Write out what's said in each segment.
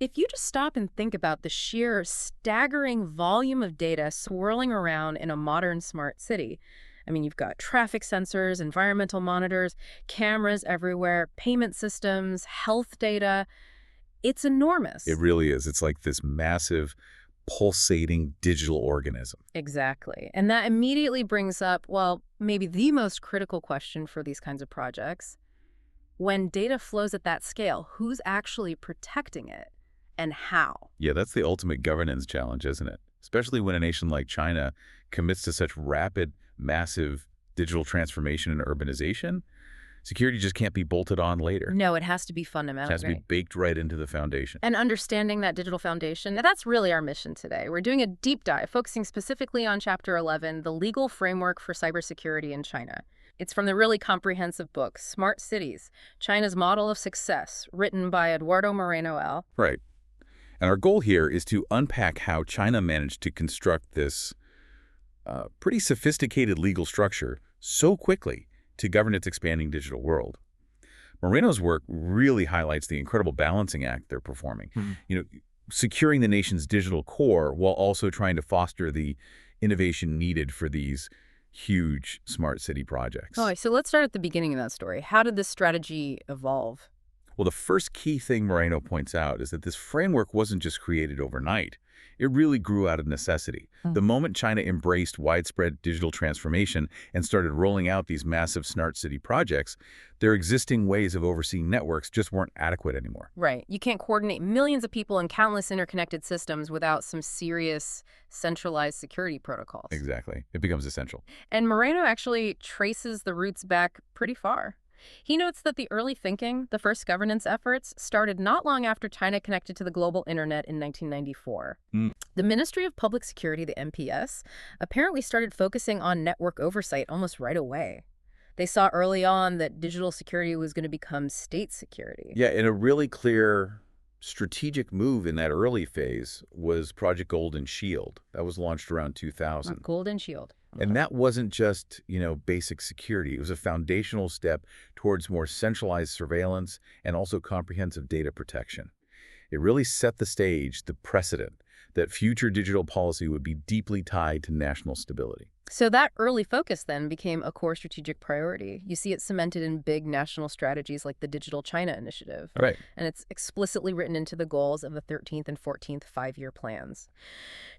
If you just stop and think about the sheer staggering volume of data swirling around in a modern smart city, I mean, you've got traffic sensors, environmental monitors, cameras everywhere, payment systems, health data. It's It enormous. really is. It's like this massive, pulsating digital organism. Exactly. And that immediately brings up, well, maybe the most critical question for these kinds of projects. When data flows at that scale, who's actually protecting it and how? Yeah, that's the ultimate governance challenge, isn't it? Especially when a nation like China commits to such rapid, massive digital transformation and urbanization. Security just can't be bolted on later. No, it has to be It fundamental, has to be right? baked right into the foundation. And understanding that digital foundation, that's really our mission today. We're doing a deep dive, focusing specifically on Chapter 11, the legal framework for cybersecurity in China. It's from the really comprehensive book, Smart Cities, China's Model of Success, written by Eduardo Moreno L. Right. And our goal here is to unpack how China managed to construct this pretty sophisticated legal structure so quickly to govern its expanding digital world. Moreno's work really highlights the incredible balancing act they're performing. You know, securing the nation's digital core while also trying to foster the innovation needed for these huge smart city projects. Oh, so let's start at the beginning of that story. How did this strategy evolve? Well, the first key thing Moreno points out is that this framework wasn't just created overnight. It really grew out of necessity. The moment China embraced widespread digital transformation and started rolling out these massive smart city projects, their existing ways of overseeing networks just weren't adequate anymore. Right. You can't coordinate millions of people and countless interconnected systems without some serious centralized security protocols. Exactly. It becomes essential. And Moreno actually traces the roots back pretty far. He notes that the early thinking, the first governance efforts, started not long after China connected to the global internet in 1994. The Ministry of Public Security, the MPS, apparently started focusing on network oversight almost right away. They saw early on that digital security was going to become state security. Yeah, and a really clear strategic move in that early phase was Project Golden Shield. That was launched around 2000. Golden Shield. And that wasn't just, basic security. It was a foundational step towards more centralized surveillance and also comprehensive data protection. It really set the stage, the precedent, that future digital policy would be deeply tied to national stability. So that early focus then became a core strategic priority. You see it cemented in big national strategies like the Digital China Initiative. Right. And it's explicitly written into the goals of the 13th and 14th five-year plans.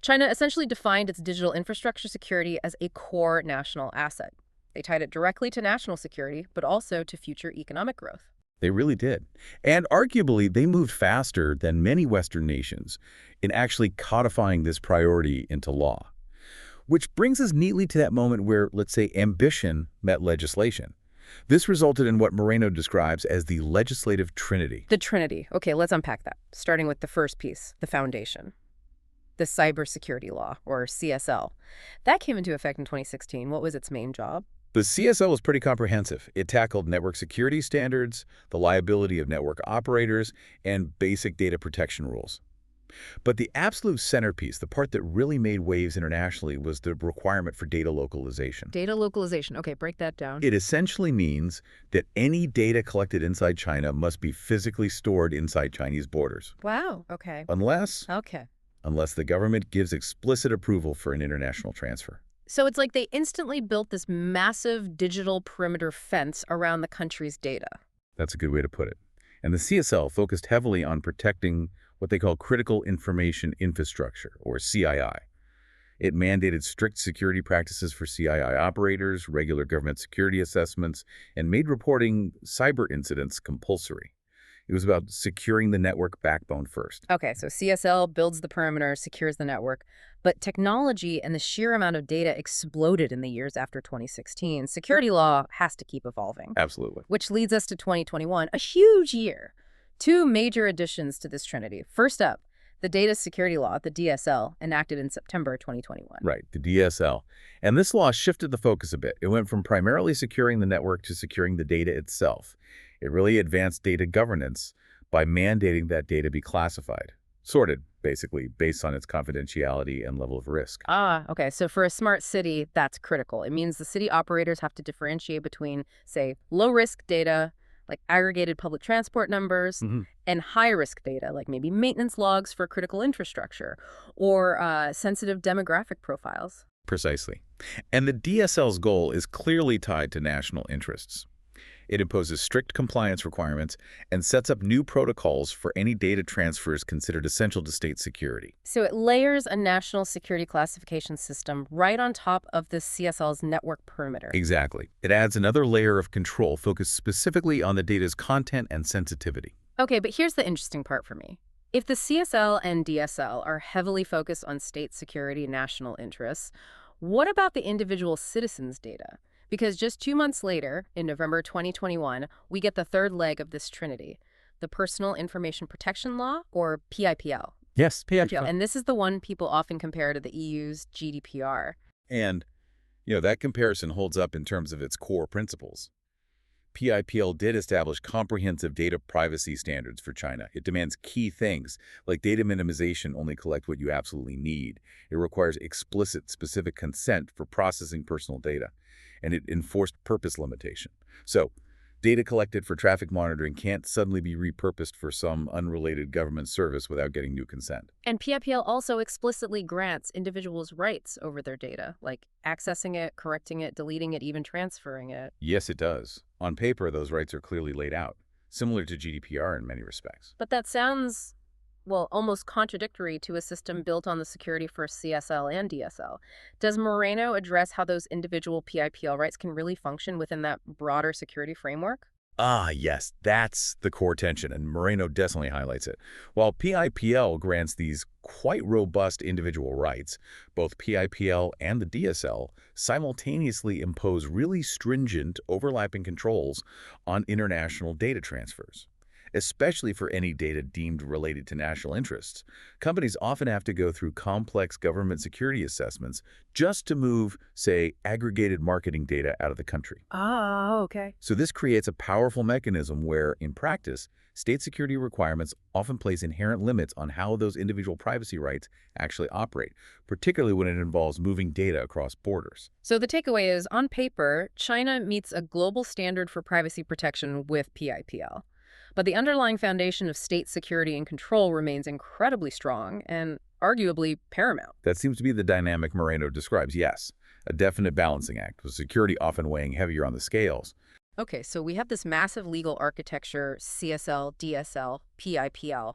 China essentially defined its digital infrastructure security as a core national asset. They tied it directly to national security, but also to future economic growth. They really did. And arguably, they moved faster than many Western nations in actually codifying this priority into law. Which brings us neatly to that moment where, let's say, ambition met legislation. This resulted in what Moreno describes as the legislative trinity. The Trinity. Okay, let's unpack that, starting with the first piece, the foundation. The Cybersecurity Law, or CSL. That came into effect in 2016. What was its main job? The CSL was pretty comprehensive. It tackled network security standards, the liability of network operators, and basic data protection rules. But the absolute centerpiece, the part that really made waves internationally, was the requirement for data localization. Data localization. Okay, break that down. It essentially means that any data collected inside China must be physically stored inside Chinese borders. Wow, okay. Unless Okay. the government gives explicit approval for an international transfer. So it's like they instantly built this massive digital perimeter fence around the country's data. That's a good way to put it. And the CSL focused heavily on protecting what they call critical information infrastructure, or CII. It mandated strict security practices for CII operators, regular government security assessments, and made reporting cyber incidents compulsory. It was about securing the network backbone first. Okay, so CSL builds the perimeter, secures the network, but technology and the sheer amount of data exploded in the years after 2016. Security law has to keep evolving. Absolutely. Which leads us to 2021, a huge year. Two major additions to this trinity. First up, the Data Security Law, the DSL, enacted in September 2021. Right, the DSL. And this law shifted the focus a bit. It went from primarily securing the network to securing the data itself. It really advanced data governance by mandating that data be classified, sorted, basically, based on its confidentiality and level of risk. Ah, okay. So for a smart city, that's critical. It means the city operators have to differentiate between, say, low-risk data like aggregated public transport numbers, Hmm. and high-risk data, like maybe maintenance logs for critical infrastructure or sensitive demographic profiles. Precisely. And the DSL's goal is clearly tied to national interests. It imposes strict compliance requirements and sets up new protocols for any data transfers considered essential to state security. So it layers a national security classification system right on top of the CSL's network perimeter. Exactly. It adds another layer of control focused specifically on the data's content and sensitivity. Okay, but here's the interesting part for me. If the CSL and DSL are heavily focused on state security and national interests, what about the individual citizens' data? Because just 2 months later, in November 2021, we get the third leg of this trinity, the Personal Information Protection Law, or PIPL. Yes, And this is the one people often compare to the EU's GDPR. And, that comparison holds up in terms of its core principles. PIPL did establish comprehensive data privacy standards for China. It demands key things, like data minimization, only collect what you absolutely need. It requires explicit, specific consent for processing personal data, and it enforced purpose limitation. So, data collected for traffic monitoring can't suddenly be repurposed for some unrelated government service without getting new consent. And PIPL also explicitly grants individuals rights over their data, like accessing it, correcting it, deleting it, even transferring it. Yes, it does. On paper, those rights are clearly laid out, similar to GDPR in many respects. But that sounds, well, almost contradictory to a system built on the security for CSL and DSL. Does Moreno address how those individual PIPL rights can really function within that broader security framework? Ah, yes, that's the core tension, and Moreno definitely highlights it. While PIPL grants these quite robust individual rights, both PIPL and the DSL simultaneously impose really stringent overlapping controls on international data transfers. Especially for any data deemed related to national interests, companies often have to go through complex government security assessments just to move, say, aggregated marketing data out of the country. Oh, okay. So this creates a powerful mechanism where, in practice, state security requirements often place inherent limits on how those individual privacy rights actually operate, particularly when it involves moving data across borders. So the takeaway is, on paper, China meets a global standard for privacy protection with PIPL. But the underlying foundation of state security and control remains incredibly strong and arguably paramount. That seems to be the dynamic Moreno describes, yes. A definite balancing act, with security often weighing heavier on the scales. Okay, so we have this massive legal architecture, CSL, DSL, PIPL.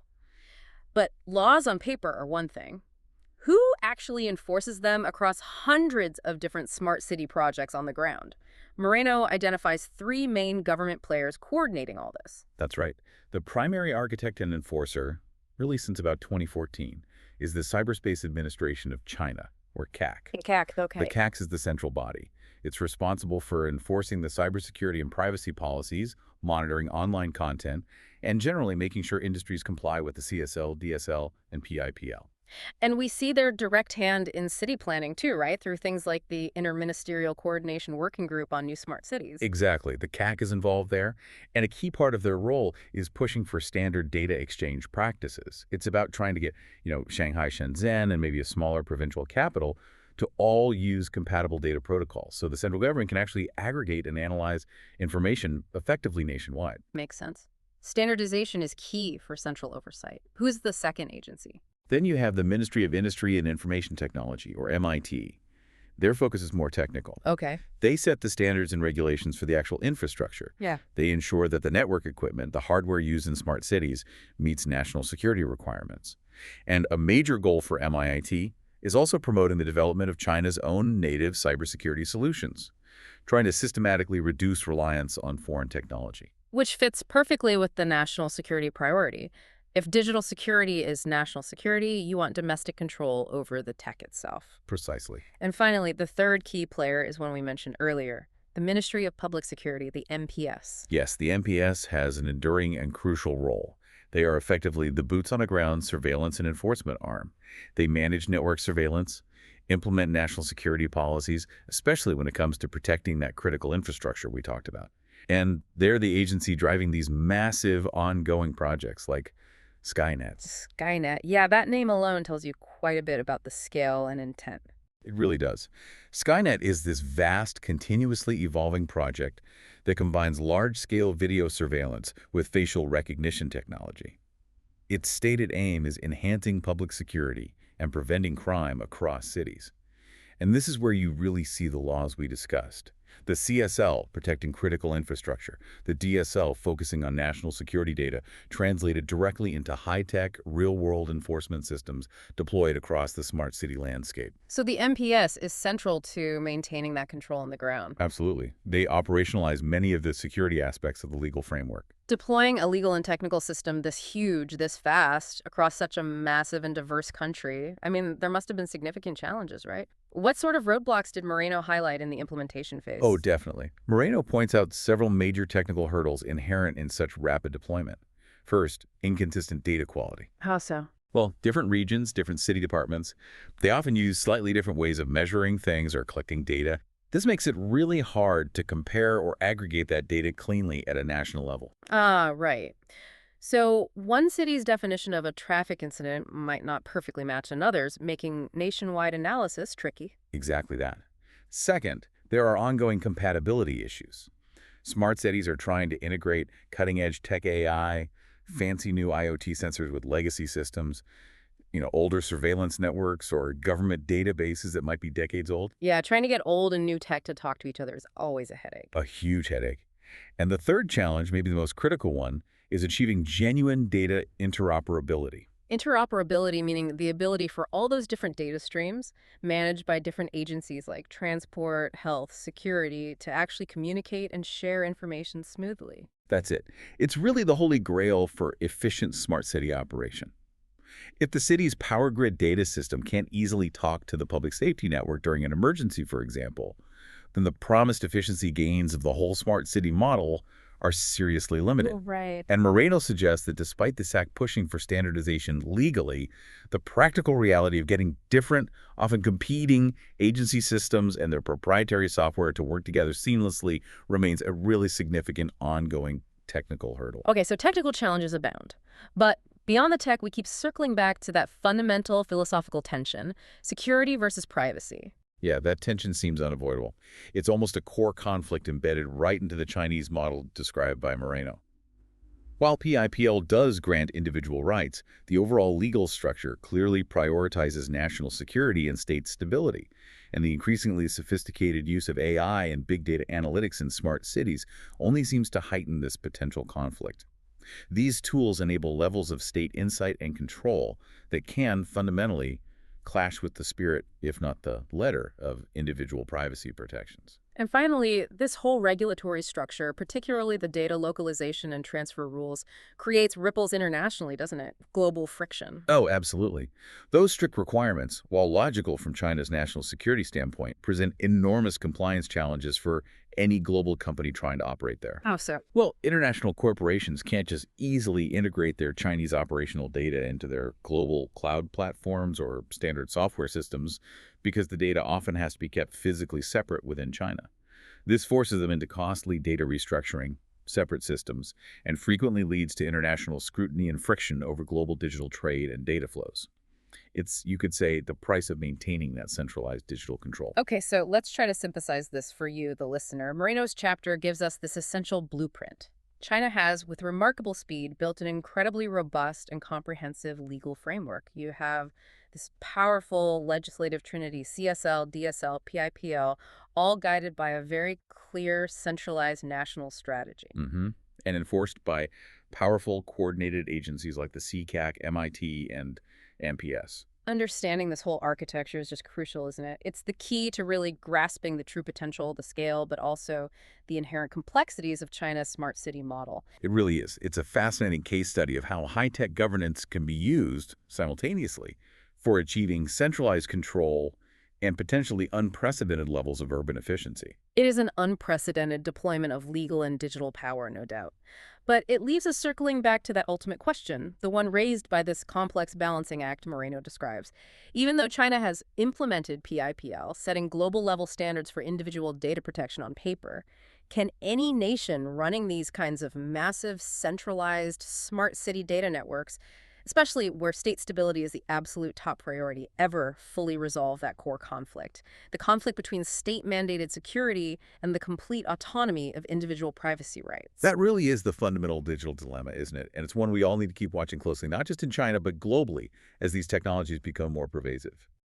But laws on paper are one thing. Who actually enforces them across hundreds of different smart city projects on the ground? Moreno identifies three main government players coordinating all this. That's right. The primary architect and enforcer, really since about 2014, is the Cyberspace Administration of China, or CAC. CAC, okay. The CAC is the central body. It's responsible for enforcing the cybersecurity and privacy policies, monitoring online content, and generally making sure industries comply with the CSL, DSL, and PIPL. And we see their direct hand in city planning too, right? Through things like the Interministerial Coordination Working Group on New Smart Cities. Exactly. The CAC is involved there, and a key part of their role is pushing for standard data exchange practices. It's about trying to get, Shanghai, Shenzhen, and maybe a smaller provincial capital to all use compatible data protocols, so the central government can actually aggregate and analyze information effectively nationwide. Makes sense. Standardization is key for central oversight. Who's the second agency? Then you have the Ministry of Industry and Information Technology, or MIT. Their focus is more technical. Okay. They set the standards and regulations for the actual infrastructure. Yeah. They ensure that the network equipment, the hardware used in smart cities, meets national security requirements. And a major goal for MIT is also promoting the development of China's own native cybersecurity solutions, trying to systematically reduce reliance on foreign technology. Which fits perfectly with the national security priority. If digital security is national security, you want domestic control over the tech itself. Precisely. And finally, the third key player is one we mentioned earlier, the Ministry of Public Security, the MPS. Yes, the MPS has an enduring and crucial role. They are effectively the boots-on-the-ground surveillance and enforcement arm. They manage network surveillance, implement national security policies, especially when it comes to protecting that critical infrastructure we talked about. And they're the agency driving these massive ongoing projects like Skynet. Skynet. Yeah, that name alone tells you quite a bit about the scale and intent. It really does. Skynet is this vast, continuously evolving project that combines large-scale video surveillance with facial recognition technology. Its stated aim is enhancing public security and preventing crime across cities. And this is where you really see the laws we discussed. The CSL, protecting critical infrastructure, the DSL, focusing on national security data, translated directly into high-tech, real-world enforcement systems deployed across the smart city landscape. So the MPS is central to maintaining that control on the ground. Absolutely. They operationalize many of the security aspects of the legal framework. Deploying a legal and technical system this huge, this fast, across such a massive and diverse country, I mean, there must have been significant challenges, right? What sort of roadblocks did Moreno highlight in the implementation phase? Oh, definitely. Moreno points out several major technical hurdles inherent in such rapid deployment. First, inconsistent data quality. How so? Well, different regions, different city departments, they often use slightly different ways of measuring things or collecting data. This makes it really hard to compare or aggregate that data cleanly at a national level. Ah, right. So one city's definition of a traffic incident might not perfectly match another's, making nationwide analysis tricky. Exactly that. Second, there are ongoing compatibility issues. Smart cities are trying to integrate cutting-edge tech AI, fancy new IoT sensors with legacy systems, older surveillance networks or government databases that might be decades old. Yeah, trying to get old and new tech to talk to each other is always a headache. A huge headache. And the third challenge, maybe the most critical one, is achieving genuine data interoperability. Interoperability meaning the ability for all those different data streams managed by different agencies like transport, health, security to actually communicate and share information smoothly. That's it. It's really the holy grail for efficient smart city operation. If the city's power grid data system can't easily talk to the public safety network during an emergency, for example, then the promised efficiency gains of the whole smart city model are seriously limited. Right. And Moreno suggests that despite the SAC pushing for standardization legally, the practical reality of getting different, often competing agency systems and their proprietary software to work together seamlessly remains a really significant ongoing technical hurdle. Okay, so technical challenges abound. But beyond the tech, we keep circling back to that fundamental philosophical tension, security versus privacy. Yeah, that tension seems unavoidable. It's almost a core conflict embedded right into the Chinese model described by Moreno. While PIPL does grant individual rights, the overall legal structure clearly prioritizes national security and state stability, and the increasingly sophisticated use of AI and big data analytics in smart cities only seems to heighten this potential conflict. These tools enable levels of state insight and control that can fundamentally clash with the spirit, if not the letter, of individual privacy protections. And finally, this whole regulatory structure, particularly the data localization and transfer rules, creates ripples internationally, doesn't it? Global friction. Oh, absolutely. Those strict requirements, while logical from China's national security standpoint, present enormous compliance challenges for any global company trying to operate there. How so? Well, international corporations can't just easily integrate their Chinese operational data into their global cloud platforms or standard software systems because the data often has to be kept physically separate within China. This forces them into costly data restructuring, separate systems, and frequently leads to international scrutiny and friction over global digital trade and data flows. It's, you could say, the price of maintaining that centralized digital control. Okay, so let's try to synthesize this for you, the listener. Moreno's chapter gives us this essential blueprint. China has, with remarkable speed, built an incredibly robust and comprehensive legal framework. You have this powerful legislative trinity, CSL, DSL, PIPL, all guided by a very clear, centralized national strategy. And enforced by powerful, coordinated agencies like the CCAC, MIT, and MPS. Understanding this whole architecture is just crucial, isn't it? It's the key to really grasping the true potential, the scale, but also the inherent complexities of China's smart city model. It really is. It's a fascinating case study of how high-tech governance can be used simultaneously for achieving centralized control and potentially unprecedented levels of urban efficiency. It is an unprecedented deployment of legal and digital power, no doubt. But it leaves us circling back to that ultimate question, the one raised by this complex balancing act Moreno describes. Even though China has implemented PIPL, setting global-level standards for individual data protection on paper, can any nation running these kinds of massive, centralized, smart city data networks especially where state stability is the absolute top priority, ever fully resolve that core conflict. The conflict between state-mandated security and the complete autonomy of individual privacy rights. That really is the fundamental digital dilemma, isn't it? And it's one we all need to keep watching closely, not just in China, but globally, as these technologies become more pervasive.